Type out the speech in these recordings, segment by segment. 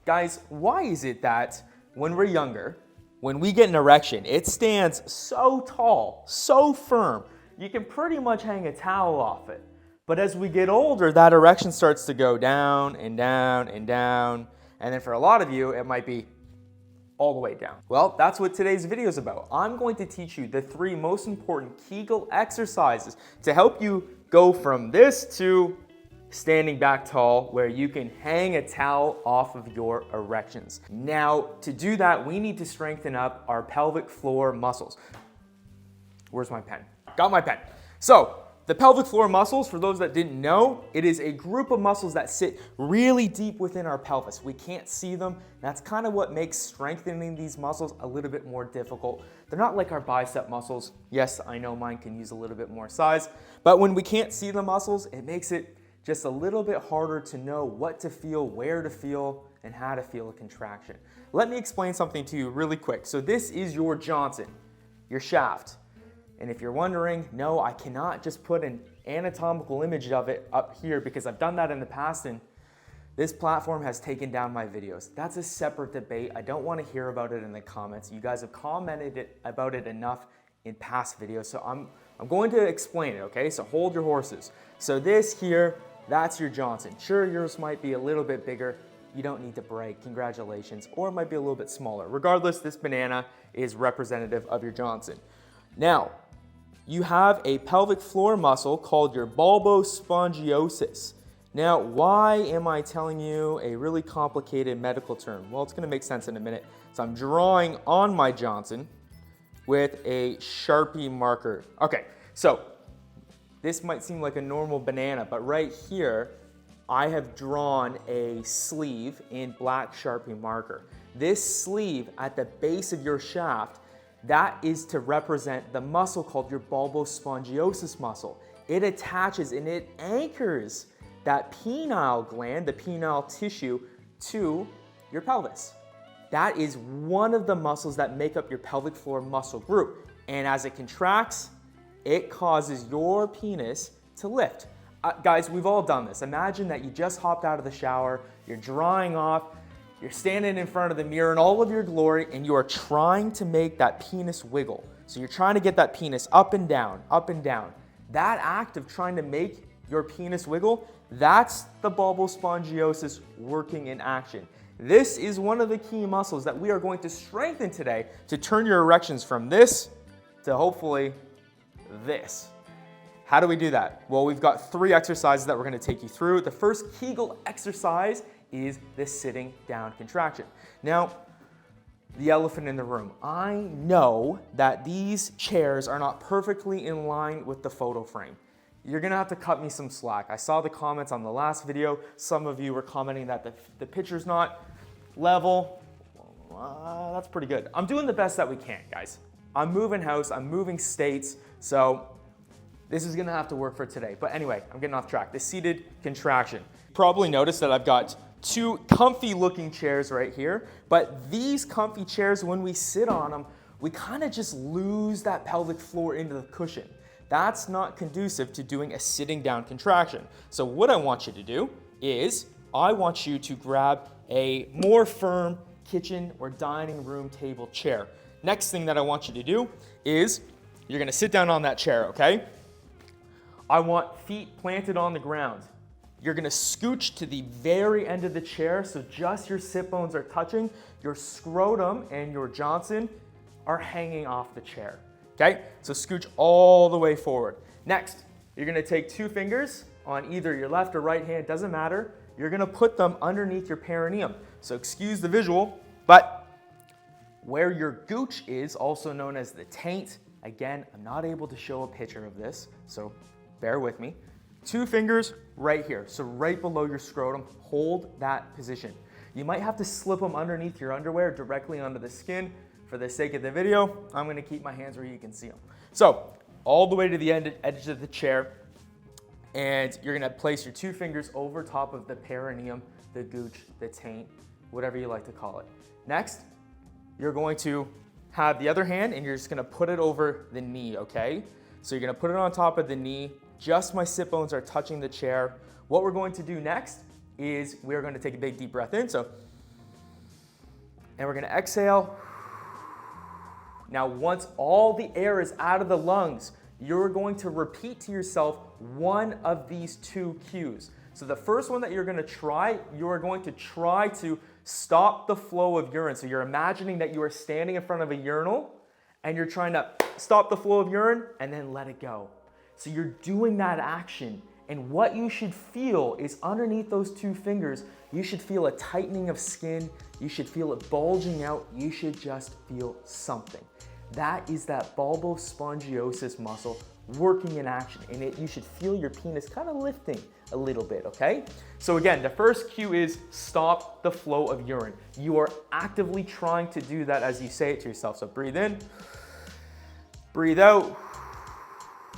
Guys, why is it that when we're younger, when we get an erection, it stands so tall, so firm, you can pretty much hang a towel off it. But as we get older, that erection starts to go down and down and down. And then for a lot of you, it might be all the way down. Well, that's what today's video is about. I'm going to teach you the 3 most important Kegel exercises to help you go from this to standing back tall, where you can hang a towel off of your erections. Now, to do that, we need to strengthen up our pelvic floor muscles. Where's my pen? Got my pen. So, the pelvic floor muscles, for those that didn't know, it is a group of muscles that sit really deep within our pelvis. We can't see them. That's kind of what makes strengthening these muscles a little bit more difficult. They're not like our bicep muscles. Yes, I know mine can use a little bit more size, but when we can't see the muscles, it makes it just a little bit harder to know what to feel, where to feel, and how to feel a contraction. Let me explain something to you really quick. So this is your Johnson, your shaft. And if you're wondering, no, I cannot just put an anatomical image of it up here because I've done that in the past and this platform has taken down my videos. That's a separate debate. I don't want to hear about it in the comments. You guys have commented about it enough in past videos, so I'm going to explain it, okay? So hold your horses. So this here, that's your Johnson. Sure, yours might be a little bit bigger. You don't need to brag, congratulations. Or it might be a little bit smaller. Regardless, this banana is representative of your Johnson. Now, you have a pelvic floor muscle called your bulbospongiosus. Now, why am I telling you a really complicated medical term? Well, it's gonna make sense in a minute. So I'm drawing on my Johnson with a Sharpie marker. Okay, so this might seem like a normal banana, but right here, I have drawn a sleeve in black Sharpie marker. This sleeve at the base of your shaft, that is to represent the muscle called your bulbospongiosus muscle. It attaches and it anchors that penile gland, the penile tissue, to your pelvis. That is one of the muscles that make up your pelvic floor muscle group. And as it contracts, it causes your penis to lift. Guys, we've all done this. Imagine that you just hopped out of the shower, you're drying off, you're standing in front of the mirror in all of your glory, and you are trying to make that penis wiggle. So you're trying to get that penis up and down, up and down. That act of trying to make your penis wiggle, that's the bulbospongiosis working in action. This is one of the key muscles that we are going to strengthen today to turn your erections from this to hopefully this. How do we do that? Well, we've got 3 exercises that we're going to take you through. The first Kegel exercise is the sitting down contraction. Now, the elephant in the room. I know that these chairs are not perfectly in line with the photo frame. You're gonna have to cut me some slack. I saw the comments on the last video. Some of you were commenting that the picture's not level. That's pretty good. I'm doing the best that we can, guys. I'm moving house, I'm moving states, so this is gonna have to work for today. But anyway, I'm getting off track. The seated contraction. Probably noticed that I've got 2 comfy looking chairs right here, but these comfy chairs, when we sit on them, we kind of just lose that pelvic floor into the cushion. That's not conducive to doing a sitting down contraction. So what I want you to do is, I want you to grab a more firm kitchen or dining room table chair. Next thing that I want you to do is, you're gonna sit down on that chair, okay? I want feet planted on the ground. You're gonna scooch to the very end of the chair, so just your sit bones are touching. Your scrotum and your Johnson are hanging off the chair, okay? So scooch all the way forward. Next, you're gonna take 2 fingers on either your left or right hand, doesn't matter. You're gonna put them underneath your perineum. So excuse the visual, but where your gooch is, also known as the taint, again, I'm not able to show a picture of this, so bear with me. 2 fingers right here, so right below your scrotum, hold that position. You might have to slip them underneath your underwear directly onto the skin. For the sake of the video, I'm gonna keep my hands where you can see them. So, all the way to the edge of the chair, and you're gonna place your 2 fingers over top of the perineum, the gooch, the taint, whatever you like to call it. Next, you're going to have the other hand and you're just gonna put it over the knee, okay? So you're gonna put it on top of the knee, just my sit bones are touching the chair. What we're going to do next is we're going to take a big deep breath in. So And we're gonna exhale. Now, once all the air is out of the lungs, you're going to repeat to yourself one of these two cues. So the first one that you're going to try, you are going to try to stop the flow of urine. So you're imagining that you are standing in front of a urinal and you're trying to stop the flow of urine and then let it go. So you're doing that action, and what you should feel is underneath those two fingers, you should feel a tightening of skin, you should feel it bulging out, you should just feel something. That is that bulbospongiosus muscle working in action, and you should feel your penis kind of lifting a little bit, okay? So again, the first cue is stop the flow of urine. You are actively trying to do that as you say it to yourself. So breathe in, breathe out.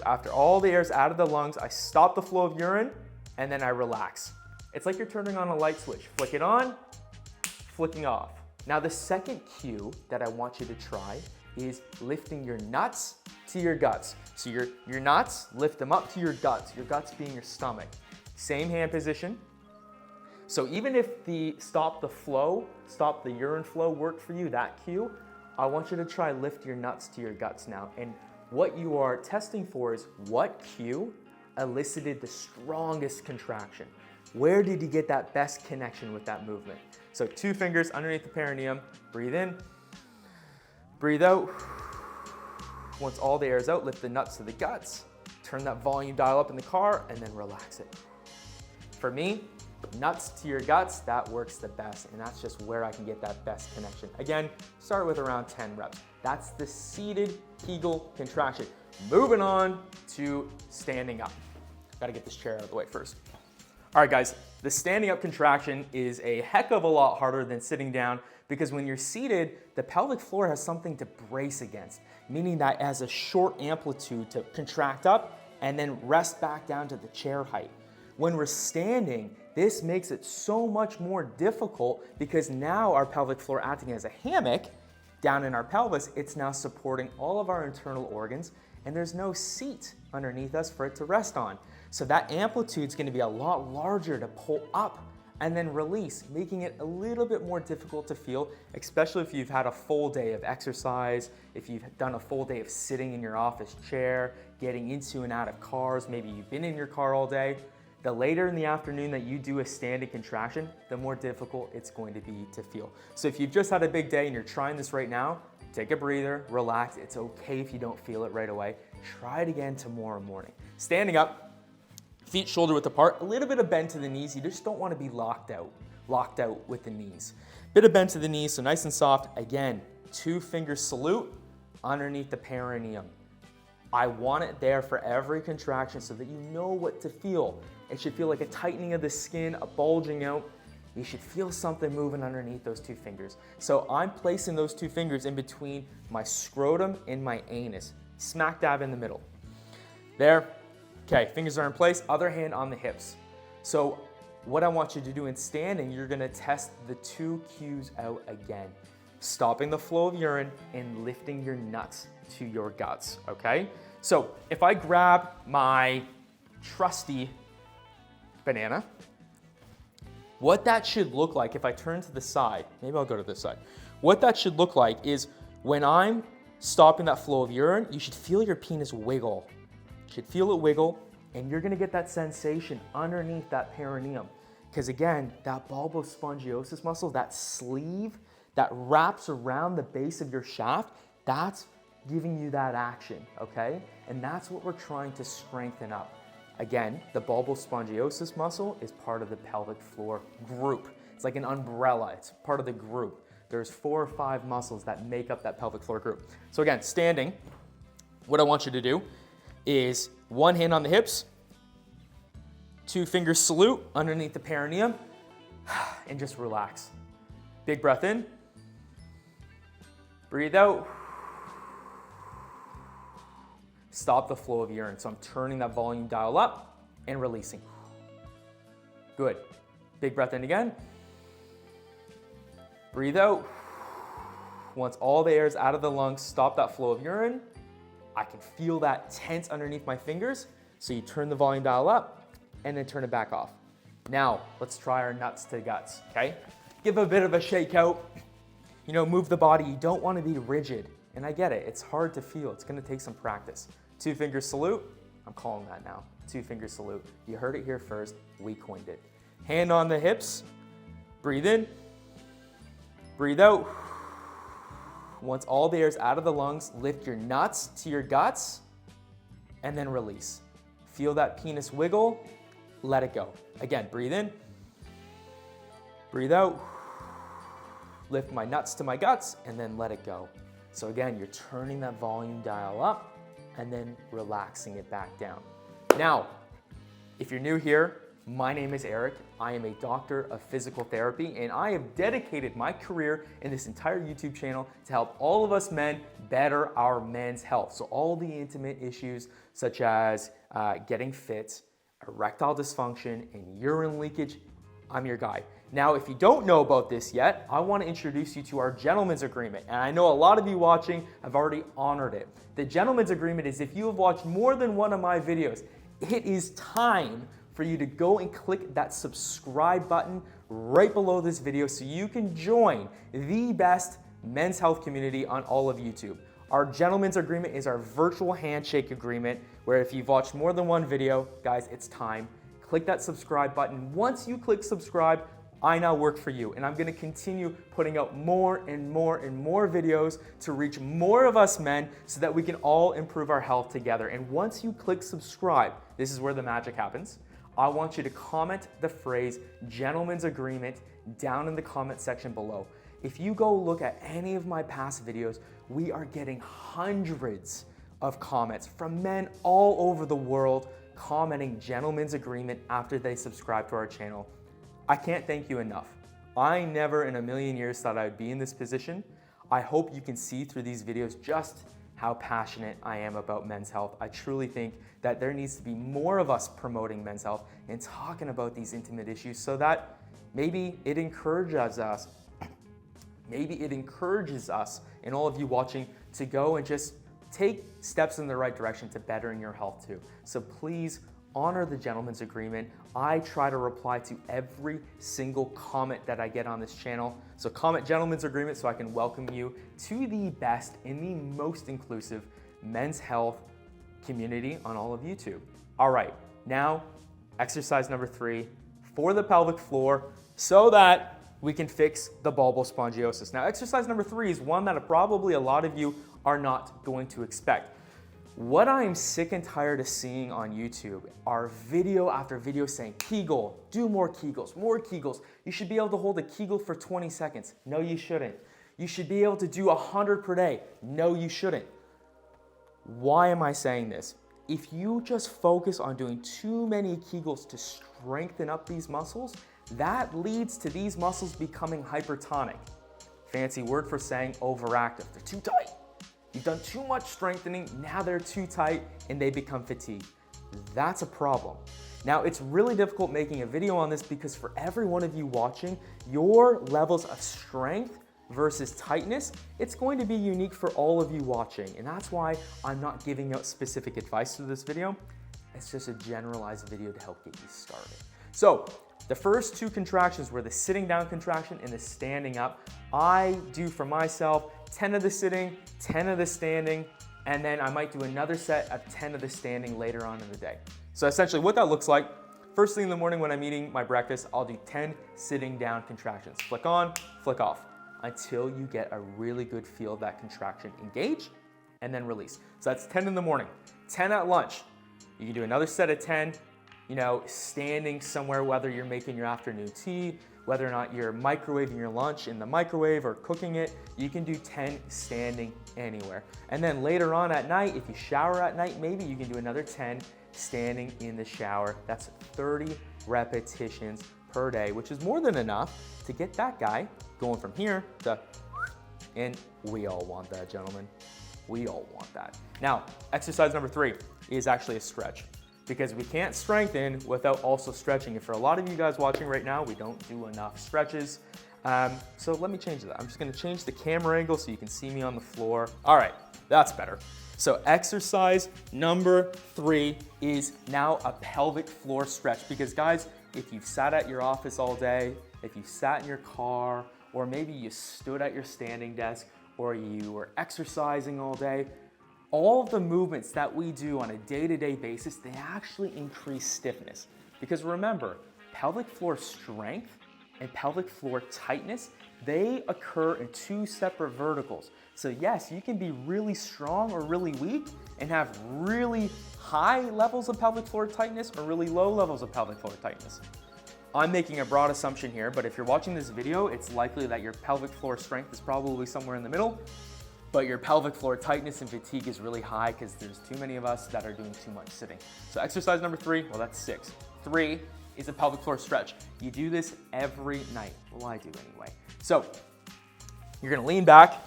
After all the air is out of the lungs, I stop the flow of urine, and then I relax. It's like you're turning on a light switch. Flick it on, flicking off. Now the second cue that I want you to try is lifting your nuts to your guts. So your nuts, lift them up to your guts being your stomach. Same hand position. So even if the stop the urine flow worked for you, that cue, I want you to try lift your nuts to your guts now. And what you are testing for is what cue elicited the strongest contraction. Where did you get that best connection with that movement? So 2 fingers underneath the perineum, breathe in, breathe out. Once all the air is out, lift the nuts to the guts, turn that volume dial up in the car, and then relax it. For me, nuts to your guts, that works the best, and that's just where I can get that best connection. Again, start with around 10 reps. That's the seated Kegel contraction. Moving on to standing up. Gotta get this chair out of the way first. All right, guys, the standing up contraction is a heck of a lot harder than sitting down, because when you're seated, the pelvic floor has something to brace against, meaning that it has a short amplitude to contract up and then rest back down to the chair height. When we're standing, this makes it so much more difficult, because now our pelvic floor acting as a hammock down in our pelvis, it's now supporting all of our internal organs, and there's no seat underneath us for it to rest on. So that amplitude is going to be a lot larger to pull up and then release, making it a little bit more difficult to feel, especially if you've had a full day of exercise, if you've done a full day of sitting in your office chair, getting into and out of cars, maybe you've been in your car all day. The later in the afternoon that you do a standing contraction, the more difficult it's going to be to feel. So if you've just had a big day and you're trying this right now, take a breather, relax. It's okay if you don't feel it right away. Try it again tomorrow morning. Standing up, feet shoulder width apart, a little bit of bend to the knees. You just don't want to be locked out with the knees. Bit of bend to the knees, so nice and soft. Again, 2 finger salute underneath the perineum. I want it there for every contraction so that you know what to feel. It should feel like a tightening of the skin, a bulging out. You should feel something moving underneath those 2 fingers. So I'm placing those 2 fingers in between my scrotum and my anus, smack dab in the middle. There. Okay, fingers are in place, other hand on the hips. So what I want you to do in standing, you're gonna test the 2 cues out again. Stopping the flow of urine and lifting your nuts to your guts, okay? So if I grab my trusty banana, what that should look like, if I turn to the side, maybe I'll go to this side. What that should look like is when I'm stopping that flow of urine, you should feel your penis wiggle. You should feel it wiggle, and you're gonna get that sensation underneath that perineum. Because again, that bulbospongiosus muscle, that sleeve that wraps around the base of your shaft, that's giving you that action, okay? And that's what we're trying to strengthen up. Again, the bulbospongiosus muscle is part of the pelvic floor group. It's like an umbrella, it's part of the group. There's 4 or 5 muscles that make up that pelvic floor group. So again, standing, what I want you to do is 1 hand on the hips, 2 fingers salute underneath the perineum, and just relax. Big breath in, breathe out. Stop the flow of urine. So I'm turning that volume dial up and releasing. Good. Big breath in again. Breathe out. Once all the air is out of the lungs, stop that flow of urine. I can feel that tense underneath my fingers. So you turn the volume dial up and then turn it back off. Now, let's try our nuts to guts, okay? Give a bit of a shake out. move the body. You don't want to be rigid. And I get it, it's hard to feel. It's gonna take some practice. 2-finger salute, I'm calling that now. 2-finger salute. You heard it here first, we coined it. Hand on the hips, breathe in, breathe out. Once all the air is out of the lungs, lift your nuts to your guts, and then release. Feel that penis wiggle, let it go. Again, breathe in, breathe out, lift my nuts to my guts, and then let it go. So again, you're turning that volume dial up and then relaxing it back down. Now, if you're new here, my name is Eric. I am a doctor of physical therapy, and I have dedicated my career in this entire YouTube channel to help all of us men better our men's health. So all the intimate issues such as getting fit, erectile dysfunction, and urine leakage, I'm your guy. Now, if you don't know about this yet, I want to introduce you to our gentleman's agreement. And I know a lot of you watching have already honored it. The gentleman's agreement is if you have watched more than one of my videos, it is time for you to go and click that subscribe button right below this video so you can join the best men's health community on all of YouTube. Our gentleman's agreement is our virtual handshake agreement where if you've watched more than one video, guys, it's time. Click that subscribe button. Once you click subscribe, I now work for you, and I'm gonna continue putting out more and more and more videos to reach more of us men so that we can all improve our health together. And once you click subscribe, this is where the magic happens. I want you to comment the phrase gentleman's agreement down in the comment section below. If you go look at any of my past videos, we are getting hundreds of comments from men all over the world commenting gentleman's agreement after they subscribe to our channel. I can't thank you enough. I never in a million years thought I would be in this position. I hope you can see through these videos just how passionate I am about men's health. I truly think that there needs to be more of us promoting men's health and talking about these intimate issues so that maybe it encourages us, and all of you watching to go and just take steps in the right direction to bettering your health too. So please honor the gentleman's agreement. I try to reply to every single comment that I get on this channel. So comment gentleman's agreement so I can welcome you to the best and the most inclusive men's health community on all of YouTube. All right, now exercise number 3 for the pelvic floor so that we can fix the bulbospongiosis. Now exercise number 3 is one that probably a lot of you are not going to expect. What I'm sick and tired of seeing on YouTube are video after video saying, Kegel, do more Kegels, more Kegels. You should be able to hold a Kegel for 20 seconds. No, you shouldn't. You should be able to do 100 per day. No, you shouldn't. Why am I saying this? If you just focus on doing too many Kegels to strengthen up these muscles, that leads to these muscles becoming hypertonic. Fancy word for saying overactive. They're too tight. You've done too much strengthening, now they're too tight and they become fatigued. That's a problem. Now, it's really difficult making a video on this because for every one of you watching, your levels of strength versus tightness, it's going to be unique for all of you watching. And that's why I'm not giving out specific advice to this video. It's just a generalized video to help get you started. So, the first 2 contractions were the sitting down contraction and the standing up. I do for myself 10 of the sitting, 10 of the standing, and then I might do another set of 10 of the standing later on in the day. So essentially what that looks like, first thing in the morning when I'm eating my breakfast, I'll do 10 sitting down contractions. Flick on, flick off, until you get a really good feel of that contraction. Engage, and then release. So that's 10 in the morning, 10 at lunch. You can do another set of 10, standing somewhere, whether you're making your afternoon tea, whether or not you're microwaving your lunch in the microwave or cooking it, you can do 10 standing anywhere. And then later on at night, if you shower at night, maybe you can do another 10 standing in the shower. That's 30 repetitions per day, which is more than enough to get that guy going from here to, and we all want that, gentlemen. We all want that. Now, exercise number 3 is actually a stretch, because we can't strengthen without also stretching. And for a lot of you guys watching right now, we don't do enough stretches. So let me change that. I'm just gonna change the camera angle so you can see me on the floor. All right, that's better. So exercise number 3 is now a pelvic floor stretch, because guys, if you've sat at your office all day, if you've sat in your car, or maybe you stood at your standing desk, or you were exercising all day, all of the movements that we do on a day-to-day basis, they actually increase stiffness. Because remember, pelvic floor strength and pelvic floor tightness, they occur in two separate verticals. So yes, you can be really strong or really weak and have really high levels of pelvic floor tightness or really low levels of pelvic floor tightness. I'm making a broad assumption here, but if you're watching this video, it's likely that your pelvic floor strength is probably somewhere in the middle, but your pelvic floor tightness and fatigue is really high because there's too many of us that are doing too much sitting. So exercise number 3, well, that's 6. 3 is a pelvic floor stretch. You do this every night. Well, I do anyway. So you're gonna lean back.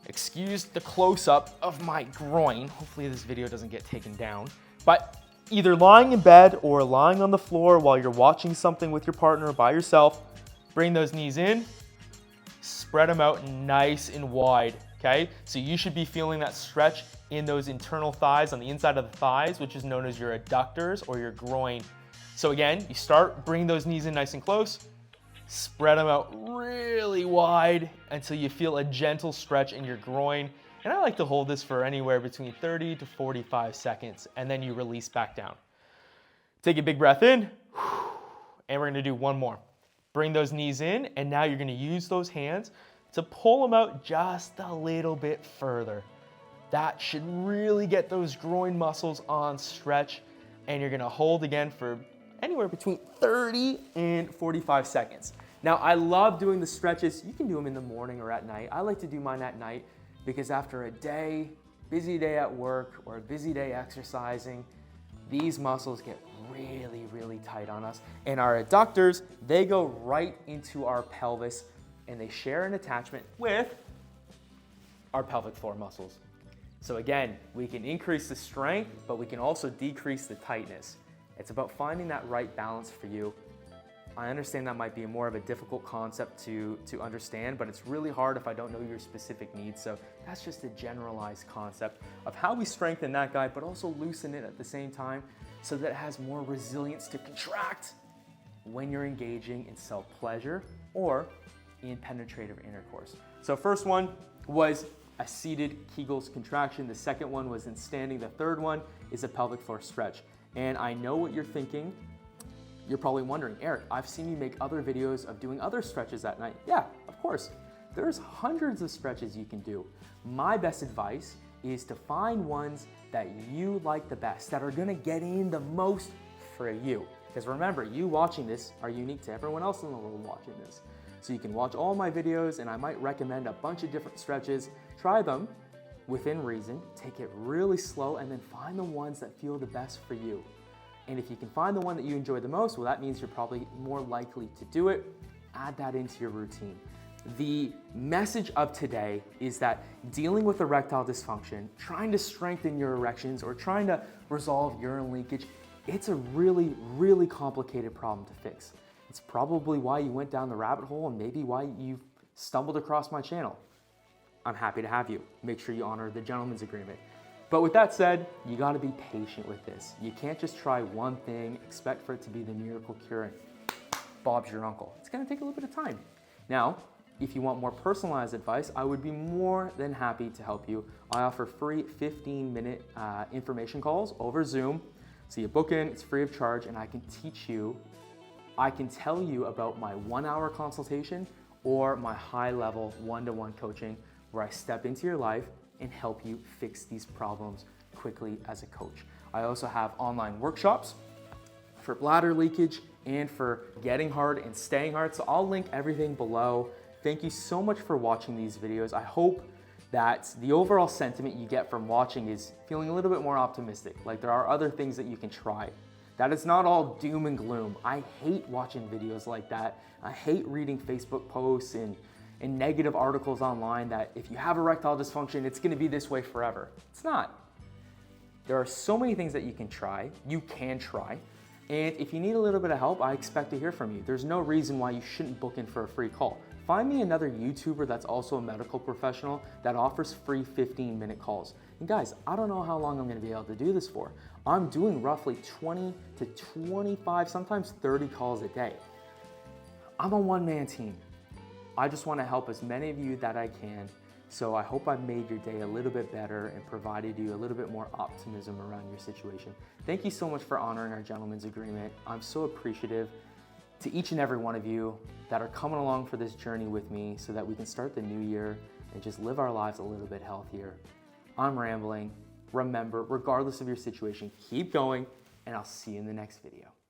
Excuse the close-up of my groin. Hopefully this video doesn't get taken down. But either lying in bed or lying on the floor while you're watching something with your partner or by yourself, bring those knees in, spread them out nice and wide, okay? So you should be feeling that stretch in those internal thighs, on the inside of the thighs, which is known as your adductors or your groin. So again, you start, bring those knees in nice and close, spread them out really wide until you feel a gentle stretch in your groin. And I like to hold this for anywhere between 30 to 45 seconds, and then you release back down. Take a big breath in, and we're gonna do one more. Bring those knees in, and now you're gonna use those hands to pull them out just a little bit further. That should really get those groin muscles on stretch, and you're gonna hold again for anywhere between 30 and 45 seconds. Now, I love doing the stretches. You can do them in the morning or at night. I like to do mine at night because after a busy day at work or a busy day exercising, these muscles get really, really tight on us. And our adductors, they go right into our pelvis and they share an attachment with our pelvic floor muscles. So again, we can increase the strength, but we can also decrease the tightness. It's about finding that right balance for you. I understand that might be more of a difficult concept to understand, but it's really hard if I don't know your specific needs. So that's just a generalized concept of how we strengthen that guy, but also loosen it at the same time so that it has more resilience to contract when you're engaging in self-pleasure or in penetrative intercourse. So first one was a seated Kegel's contraction. The second one was in standing. The third one is a pelvic floor stretch. And I know what you're thinking. You're probably wondering, Eric, I've seen you make other videos of doing other stretches at night. Yeah, of course. There's hundreds of stretches you can do. My best advice is to find ones that you like the best, that are gonna get in the most for you. Because remember, you watching this are unique to everyone else in the world watching this. So you can watch all my videos and I might recommend a bunch of different stretches. Try them within reason, take it really slow, and then find the ones that feel the best for you. And if you can find the one that you enjoy the most, well, that means you're probably more likely to do it. Add that into your routine. The message of today is that dealing with erectile dysfunction, trying to strengthen your erections or trying to resolve urine leakage, it's a really, really complicated problem to fix. It's probably why you went down the rabbit hole and maybe why you've stumbled across my channel. I'm happy to have you. Make sure you honor the gentleman's agreement. But with that said, you gotta be patient with this. You can't just try one thing, expect for it to be the miracle cure, and Bob's your uncle. It's gonna take a little bit of time. Now, if you want more personalized advice, I would be more than happy to help you. I offer free 15-minute information calls over Zoom. So you book in, it's free of charge, and I can teach you, I can tell you about my 1-hour consultation or my high-level one-to-one coaching where I step into your life and help you fix these problems quickly as a coach. I also have online workshops for bladder leakage and for getting hard and staying hard. So I'll link everything below. Thank you so much for watching these videos. I hope that the overall sentiment you get from watching is feeling a little bit more optimistic. Like there are other things that you can try. That it's not all doom and gloom. I hate watching videos like that. I hate reading Facebook posts and negative articles online that if you have erectile dysfunction, it's gonna be this way forever. It's not. There are so many things that you can try. And if you need a little bit of help, I expect to hear from you. There's no reason why you shouldn't book in for a free call. Find me another YouTuber that's also a medical professional that offers free 15-minute calls. And guys, I don't know how long I'm gonna be able to do this for. I'm doing roughly 20 to 25, sometimes 30 calls a day. I'm a one-man team. I just want to help as many of you that I can. So I hope I've made your day a little bit better and provided you a little bit more optimism around your situation. Thank you so much for honoring our gentleman's agreement. I'm so appreciative to each and every one of you that are coming along for this journey with me so that we can start the new year and just live our lives a little bit healthier. I'm rambling. Remember, regardless of your situation, keep going, and I'll see you in the next video.